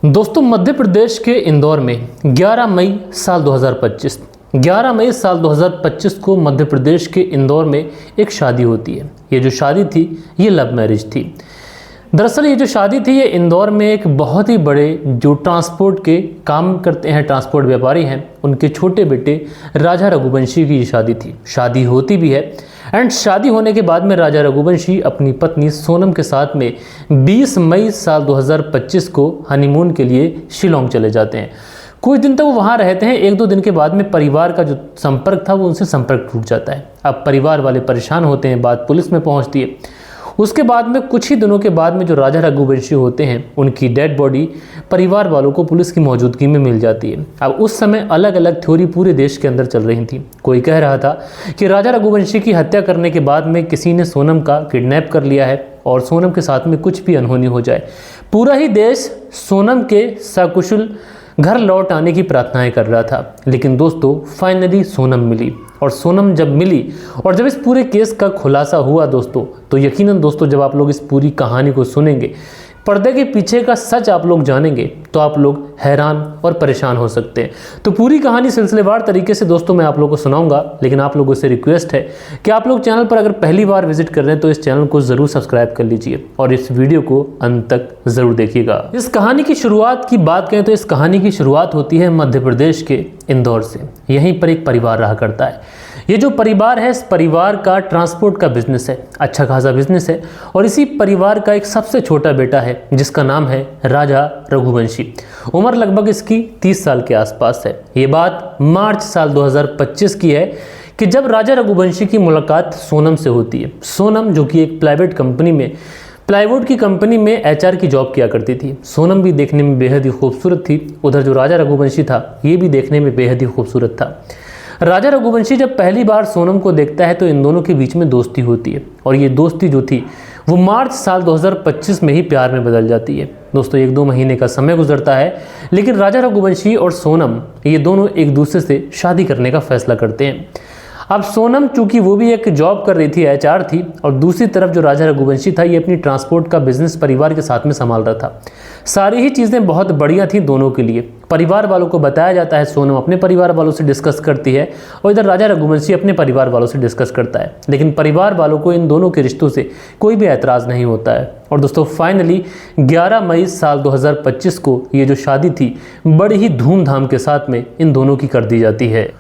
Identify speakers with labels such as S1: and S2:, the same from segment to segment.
S1: दोस्तों, मध्य प्रदेश के इंदौर में 11 मई साल 2025 को मध्य प्रदेश के इंदौर में एक शादी होती है। ये जो शादी थी ये लव मैरिज थी। दरअसल ये जो शादी थी ये इंदौर में एक बहुत ही बड़े जो ट्रांसपोर्ट के काम करते हैं, ट्रांसपोर्ट व्यापारी हैं, उनके छोटे बेटे राजा रघुवंशी की ये शादी थी। शादी होती भी है एंड शादी होने के बाद में राजा रघुवंशी अपनी पत्नी सोनम के साथ में 20 मई साल 2025 को हनीमून के लिए शिलोंग चले जाते हैं। कुछ दिन तक वो वहाँ रहते हैं। 1-2 दिन के बाद में परिवार का जो संपर्क था वो उनसे संपर्क टूट जाता है। अब परिवार वाले परेशान होते हैं, बात पुलिस में पहुँचती है। उसके बाद में कुछ ही दिनों के बाद में जो राजा रघुवंशी होते हैं उनकी डेड बॉडी परिवार वालों को पुलिस की मौजूदगी में मिल जाती है। अब उस समय अलग अलग थ्योरी पूरे देश के अंदर चल रही थी। कोई कह रहा था कि राजा रघुवंशी की हत्या करने के बाद में किसी ने सोनम का किडनैप कर लिया है और सोनम के साथ में कुछ भी अनहोनी हो जाए। पूरा ही देश सोनम के सकुशल घर लौट आने की प्रार्थनाएं कर रहा था। लेकिन दोस्तों, फाइनली सोनम मिली और सोनम जब मिली और जब इस पूरे केस का खुलासा हुआ दोस्तों, तो यकीनन दोस्तों जब आप लोग इस पूरी कहानी को सुनेंगे, पर्दे के पीछे का सच आप लोग जानेंगे तो आप लोग हैरान और परेशान हो सकते हैं। तो पूरी कहानी सिलसिलेवार तरीके से दोस्तों मैं आप लोगों को सुनाऊंगा, लेकिन आप लोगों से रिक्वेस्ट है कि आप लोग चैनल पर अगर पहली बार विजिट कर रहे हैं तो इस चैनल को ज़रूर सब्सक्राइब कर लीजिए और इस वीडियो को अंत तक ज़रूर देखिएगा। इस कहानी की शुरुआत की बात करें तो इस कहानी की शुरुआत होती है मध्य प्रदेश के इंदौर से। यहीं पर एक परिवार रहा करता है। ये जो परिवार है इस परिवार का ट्रांसपोर्ट का बिजनेस है, अच्छा खासा बिजनेस है। और इसी परिवार का एक सबसे छोटा बेटा है जिसका नाम है राजा रघुवंशी। उम्र लगभग इसकी 30 साल के आसपास है। ये बात मार्च साल 2025 की है कि जब राजा रघुवंशी की मुलाकात सोनम से होती है। सोनम जो कि एक प्लाईवुड की कंपनी में एचआर की जॉब किया करती थी। सोनम भी देखने में बेहद ही खूबसूरत थी। उधर जो राजा रघुवंशी था ये भी देखने में बेहद ही खूबसूरत था। राजा रघुवंशी जब पहली बार सोनम को देखता है तो इन दोनों के बीच में दोस्ती होती है और ये दोस्ती जो थी वो मार्च साल 2025 में ही प्यार में बदल जाती है। दोस्तों 1-2 महीने का समय गुजरता है, लेकिन राजा रघुवंशी और सोनम ये दोनों एक दूसरे से शादी करने का फैसला करते हैं। अब सोनम चूंकि वो भी एक जॉब कर रही थी, एचआर थी, और दूसरी तरफ जो राजा रघुवंशी था ये अपनी ट्रांसपोर्ट का बिजनेस परिवार के साथ में संभाल रहा था। सारी ही चीज़ें बहुत बढ़िया थी दोनों के लिए। परिवार वालों को बताया जाता है, सोनम अपने परिवार वालों से डिस्कस करती है और इधर राजा रघुवंशी अपने परिवार वालों से डिस्कस करता है। लेकिन परिवार वालों को इन दोनों के रिश्तों से कोई भी ऐतराज़ नहीं होता है। और दोस्तों फाइनली 11 मई साल 2025 को ये जो शादी थी बड़ी ही धूमधाम के साथ में इन दोनों की कर दी जाती है।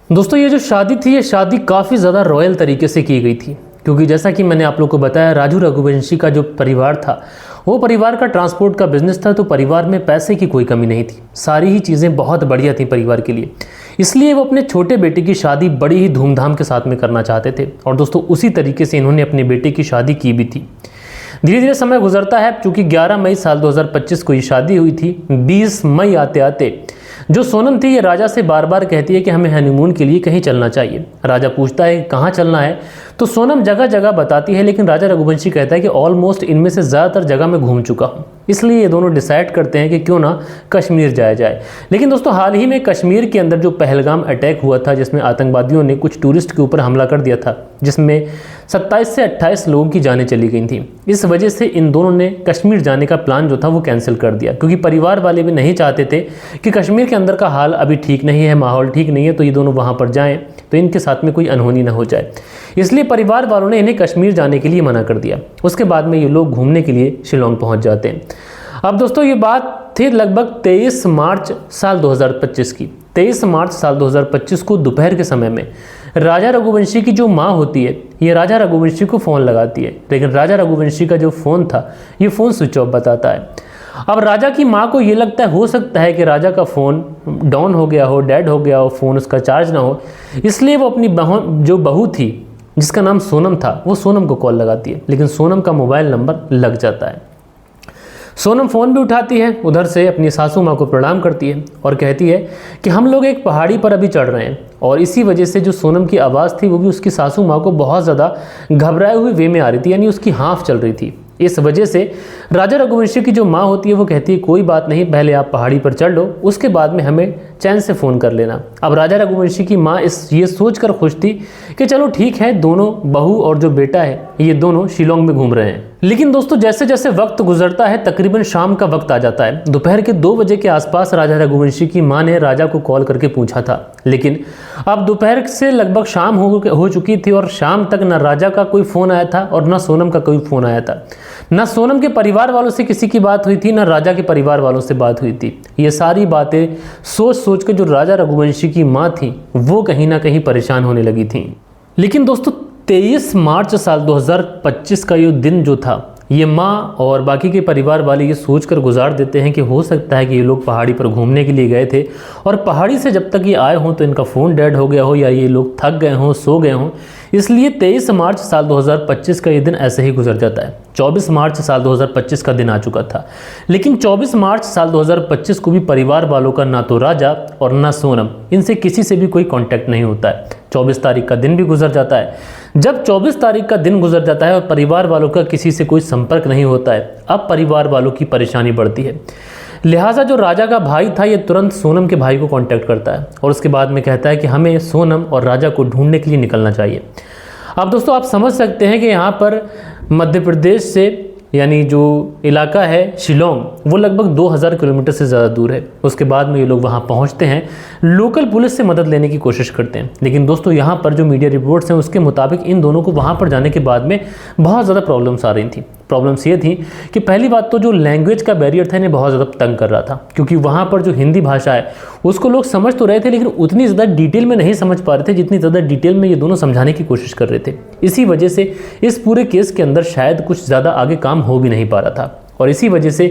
S1: दोस्तों ये जो शादी थी ये शादी काफ़ी ज़्यादा रॉयल तरीके से की गई थी, क्योंकि जैसा कि मैंने आप लोग को बताया राजू रघुवंशी का जो परिवार था वो परिवार का ट्रांसपोर्ट का बिजनेस था। तो परिवार में पैसे की कोई कमी नहीं थी, सारी ही चीज़ें बहुत बढ़िया थी परिवार के लिए। इसलिए वो अपने छोटे बेटे की शादी बड़ी ही धूमधाम के साथ में करना चाहते थे और दोस्तों उसी तरीके से इन्होंने अपने बेटे की शादी की भी थी। धीरे धीरे समय गुजरता है। चूँकि 11 मई साल 2025 को ये शादी हुई थी, 20 मई आते आते जो सोनम थी ये राजा से बार बार कहती है कि हमें हनीमून के लिए कहीं चलना चाहिए। राजा पूछता है कहाँ चलना है, तो सोनम जगह जगह बताती है, लेकिन राजा रघुवंशी कहता है कि ऑलमोस्ट इनमें से ज़्यादातर जगह मैं घूम चुका हूँ। इसलिए ये दोनों डिसाइड करते हैं कि क्यों ना कश्मीर जाया जाए। लेकिन दोस्तों हाल ही में कश्मीर के अंदर जो पहलगाम अटैक हुआ था जिसमें आतंकवादियों ने कुछ टूरिस्ट के ऊपर हमला कर दिया था, जिसमें 27 से 28 लोगों की जानें चली गई थी। इस वजह से इन दोनों ने कश्मीर जाने का प्लान जो था वो कैंसिल कर दिया, क्योंकि परिवार वाले भी नहीं चाहते थे कि कश्मीर के अंदर का हाल अभी ठीक नहीं है, माहौल ठीक नहीं है, तो ये दोनों वहाँ पर जाएं तो इनके साथ में कोई अनहोनी ना हो जाए। इसलिए परिवार वालों ने इन्हें कश्मीर जाने के लिए मना कर दिया। उसके बाद में ये लोग घूमने के लिए शिलोंग पहुँच जाते हैं। अब दोस्तों ये बात थी लगभग 23 मार्च साल 2025 की। 23 मार्च साल 2025 को दोपहर के समय में राजा रघुवंशी की जो माँ होती है ये राजा रघुवंशी को फ़ोन लगाती है, लेकिन राजा रघुवंशी का जो फ़ोन था ये फ़ोन स्विच ऑफ बताता है। अब राजा की माँ को ये लगता है हो सकता है कि राजा का फ़ोन डाउन हो गया हो, डेड हो गया हो, फ़ोन उसका चार्ज ना हो। इसलिए वो अपनी जो बहू थी जिसका नाम सोनम था वो सोनम को कॉल लगाती है, लेकिन सोनम का मोबाइल नंबर लग जाता है। सोनम फ़ोन भी उठाती है, उधर से अपनी सासू माँ को प्रणाम करती है और कहती है कि हम लोग एक पहाड़ी पर अभी चढ़ रहे हैं। और इसी वजह से जो सोनम की आवाज़ थी वो भी उसकी सासू माँ को बहुत ज़्यादा घबराए हुए वे में आ रही थी, यानी उसकी हाँफ चल रही थी। इस वजह से राजा रघुवंशी की जो माँ होती है वो कहती है कोई बात नहीं, पहले आप पहाड़ी पर चढ़ लो, उसके बाद में हमें चैन से फ़ोन कर लेना। अब राजा रघुवंशी की माँ ये सोच कर खुश थी कि चलो ठीक है, दोनों बहू और जो बेटा है ये दोनों शिलोंग में घूम रहे हैं। लेकिन दोस्तों जैसे जैसे वक्त गुजरता है तकरीबन शाम का वक्त आ जाता है। दोपहर के 2 बजे के आसपास राजा रघुवंशी की मां ने राजा को कॉल करके पूछा था, लेकिन अब दोपहर से लगभग शाम हो चुकी थी और शाम तक न राजा का कोई फ़ोन आया था और न सोनम का कोई फ़ोन आया था। न सोनम के परिवार वालों से किसी की बात हुई थी, न राजा के परिवार वालों से बात हुई थी। ये सारी बातें सोच सोच के जो राजा रघुवंशी की माँ थी वो कहीं ना कहीं परेशान होने लगी थी। लेकिन दोस्तों 23 मार्च साल 2025 का ये दिन जो था, ये माँ और बाकी के परिवार वाले ये सोचकर गुजार देते हैं कि हो सकता है कि ये लोग पहाड़ी पर घूमने के लिए गए थे और पहाड़ी से जब तक ये आए हों तो इनका फ़ोन डेड हो गया हो या ये लोग थक गए हों, सो गए हों। इसलिए 23 मार्च साल 2025 का ये दिन ऐसे ही गुजर जाता है। 24 मार्च साल 2025 का दिन आ चुका था, लेकिन 24 मार्च साल 2025 को भी परिवार वालों का ना तो राजा और ना सोनम, इनसे किसी से भी कोई कांटेक्ट नहीं होता है। 24 तारीख का दिन भी गुजर जाता है। जब 24 तारीख का दिन गुजर जाता है और परिवार वालों का किसी से कोई संपर्क नहीं होता है, अब परिवार वालों की परेशानी बढ़ती है। लिहाजा जो राजा का भाई था ये तुरंत सोनम के भाई को कांटेक्ट करता है और उसके बाद में कहता है कि हमें सोनम और राजा को ढूंढने के लिए निकलना चाहिए। अब दोस्तों आप समझ सकते हैं कि यहाँ पर मध्य प्रदेश से यानी जो इलाका है शिलोंग, वो लगभग 2000 किलोमीटर से ज़्यादा दूर है। उसके बाद में ये लोग वहाँ पहुँचते हैं, लोकल पुलिस से मदद लेने की कोशिश करते हैं। लेकिन दोस्तों यहाँ पर जो मीडिया रिपोर्ट्स हैं उसके मुताबिक इन दोनों को वहाँ पर जाने के बाद में बहुत ज़्यादा प्रॉब्लम्स आ रही थी। प्रॉब्लम्स ये थी कि पहली बात तो जो लैंग्वेज का बैरियर था इन्हें बहुत ज़्यादा तंग कर रहा था, क्योंकि वहाँ पर जो हिंदी भाषा है उसको लोग समझ तो रहे थे लेकिन उतनी ज़्यादा डिटेल में नहीं समझ पा रहे थे जितनी ज़्यादा डिटेल में ये दोनों समझाने की कोशिश कर रहे थे। इसी वजह से इस पूरे केस के अंदर शायद कुछ ज़्यादा आगे काम हो भी नहीं पा रहा था। और इसी वजह से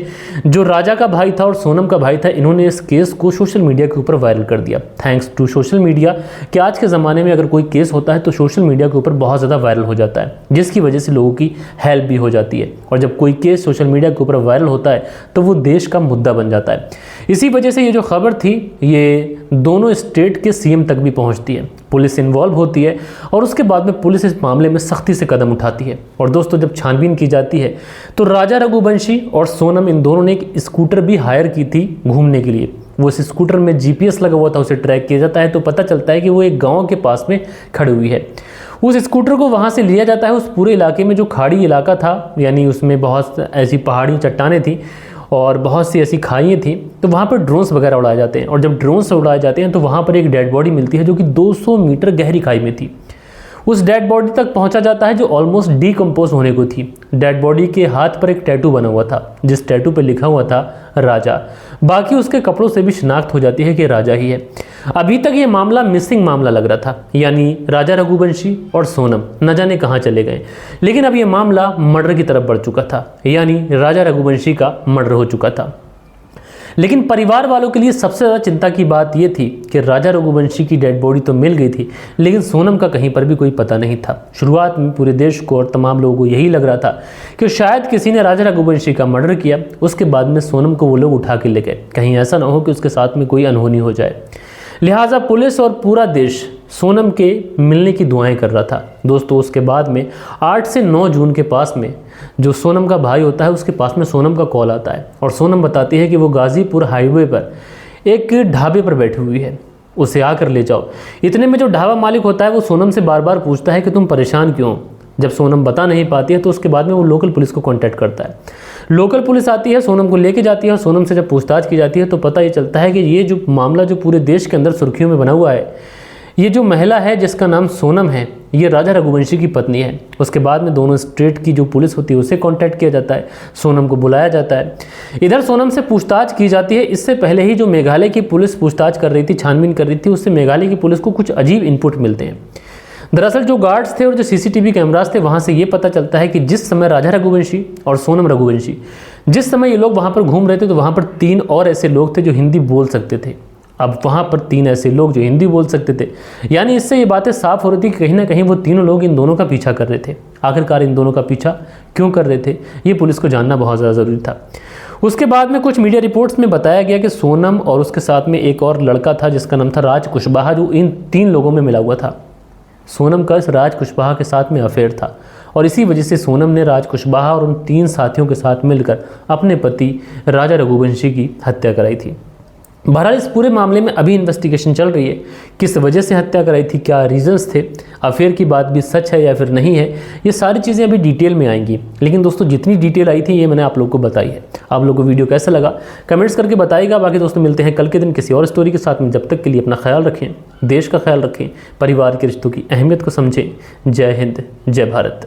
S1: जो राजा का भाई था और सोनम का भाई था, इन्होंने इस केस को सोशल मीडिया के ऊपर वायरल कर दिया। थैंक्स टू सोशल मीडिया कि आज के ज़माने में अगर कोई केस होता है तो सोशल मीडिया के ऊपर बहुत ज़्यादा वायरल हो जाता है, जिसकी वजह से लोगों की हेल्प भी हो जाती है। और जब कोई केस सोशल मीडिया के ऊपर वायरल होता है तो वो देश का मुद्दा बन जाता है। इसी वजह से ये जो खबर थी ये दोनों स्टेट के सीएम तक भी पहुंचती है, पुलिस इन्वॉल्व होती है और उसके बाद में पुलिस इस मामले में सख्ती से कदम उठाती है। और दोस्तों जब छानबीन की जाती है तो राजा रघुवंशी और सोनम इन दोनों ने एक स्कूटर भी हायर की थी घूमने के लिए। वो इस स्कूटर में जीपीएस लगा हुआ था, उसे ट्रैक किया जाता है तो पता चलता है कि वो एक गाँव के पास में खड़ी हुई है। उस स्कूटर को वहाँ से लिया जाता है। उस पूरे इलाके में जो खाड़ी इलाका था, यानी उसमें बहुत ऐसी पहाड़ी चट्टानें थी और बहुत सी ऐसी खाइयाँ थी, तो वहाँ पर ड्रोन्स वगैरह उड़ाए जाते हैं। और जब ड्रोन्स उड़ाए जाते हैं तो वहाँ पर एक डेड बॉडी मिलती है जो कि 200 मीटर गहरी खाई में थी। उस डेड बॉडी तक पहुँचा जाता है जो ऑलमोस्ट डीकम्पोज होने को थी। डेड बॉडी के हाथ पर एक टैटू बना हुआ था जिस टैटू पर लिखा हुआ था राजा। बाकी उसके कपड़ों से भी शिनाख्त हो जाती है कि राजा ही है। अभी तक ये मामला मिसिंग मामला लग रहा था, यानी राजा रघुवंशी और सोनम न जाने कहाँ चले गए। लेकिन अब ये मामला मर्डर की तरफ बढ़ चुका था, यानी राजा रघुवंशी का मर्डर हो चुका था। लेकिन परिवार वालों के लिए सबसे ज़्यादा चिंता की बात यह थी कि राजा रघुवंशी की डेड बॉडी तो मिल गई थी, लेकिन सोनम का कहीं पर भी कोई पता नहीं था। शुरुआत में पूरे देश को और तमाम लोगों को यही लग रहा था कि शायद किसी ने राजा रघुवंशी का मर्डर किया, उसके बाद में सोनम को वो लोग उठा के ले गए, कहीं ऐसा ना हो कि उसके साथ में कोई अनहोनी हो जाए। लिहाजा पुलिस और पूरा देश सोनम के मिलने की दुआएं कर रहा था। दोस्तों उसके बाद में 8 से 9 जून के पास में जो सोनम का भाई होता है उसके पास में सोनम का कॉल आता है और सोनम बताती है कि वो गाज़ीपुर हाईवे पर एक ढाबे पर बैठी हुई है, उसे आकर ले जाओ। इतने में जो ढाबा मालिक होता है वो सोनम से बार बार पूछता है कि तुम परेशान क्यों। जब सोनम बता नहीं पाती है तो उसके बाद में वो लोकल पुलिस को कांटेक्ट करता है। लोकल पुलिस आती है, सोनम को लेके जाती है और सोनम से जब पूछताछ की जाती है तो पता ये चलता है कि ये जो मामला जो पूरे देश के अंदर सुर्खियों में बना हुआ है, ये जो महिला है जिसका नाम सोनम है, ये राजा रघुवंशी की पत्नी है। उसके बाद में दोनों स्टेट की जो पुलिस होती है उसे कांटेक्ट किया जाता है, सोनम को बुलाया जाता है। इधर सोनम से पूछताछ की जाती है। इससे पहले ही जो मेघालय की पुलिस पूछताछ कर रही थी, छानबीन कर रही थी, उससे मेघालय की पुलिस को कुछ अजीब इनपुट मिलते हैं। दरअसल जो गार्ड्स थे और जो सीसीटीवी कैमरास थे वहाँ से ये पता चलता है कि जिस समय राजा रघुवंशी और सोनम रघुवंशी जिस समय ये लोग वहाँ पर घूम रहे थे तो वहाँ पर 3 और ऐसे लोग थे जो हिंदी बोल सकते थे। अब वहाँ पर 3 ऐसे लोग जो हिंदी बोल सकते थे, यानी इससे ये बातें साफ हो रही थी कि कहीं ना कहीं वो तीनों लोग इन दोनों का पीछा कर रहे थे। आखिरकार इन दोनों का पीछा क्यों कर रहे थे ये पुलिस को जानना बहुत ज़्यादा ज़रूरी था। उसके बाद में कुछ मीडिया रिपोर्ट्स में बताया गया कि सोनम और उसके साथ में एक और लड़का था जिसका नाम था राज कुशवाहा, जो इन 3 लोगों में मिला हुआ था। सोनम का इस राज कुशवाहा के साथ में अफेयर था और इसी वजह से सोनम ने राज कुशवाहा और उन 3 साथियों के साथ मिलकर अपने पति राजा रघुवंशी की हत्या कराई थी। बहरहाल इस पूरे मामले में अभी इन्वेस्टिगेशन चल रही है, किस वजह से हत्या कराई थी, क्या रीजंस थे, अफेयर की बात भी सच है या फिर नहीं है, ये सारी चीज़ें अभी डिटेल में आएंगी। लेकिन दोस्तों जितनी डिटेल आई थी ये मैंने आप लोगों को बताई है। आप लोगों को वीडियो कैसा लगा कमेंट्स करके बताइएगा। बाकी दोस्तों मिलते हैं कल के दिन किसी और स्टोरी के साथ में। जब तक के लिए अपना ख्याल रखें, देश का ख्याल रखें, परिवार के रिश्तों की अहमियत को समझें। जय हिंद, जय भारत।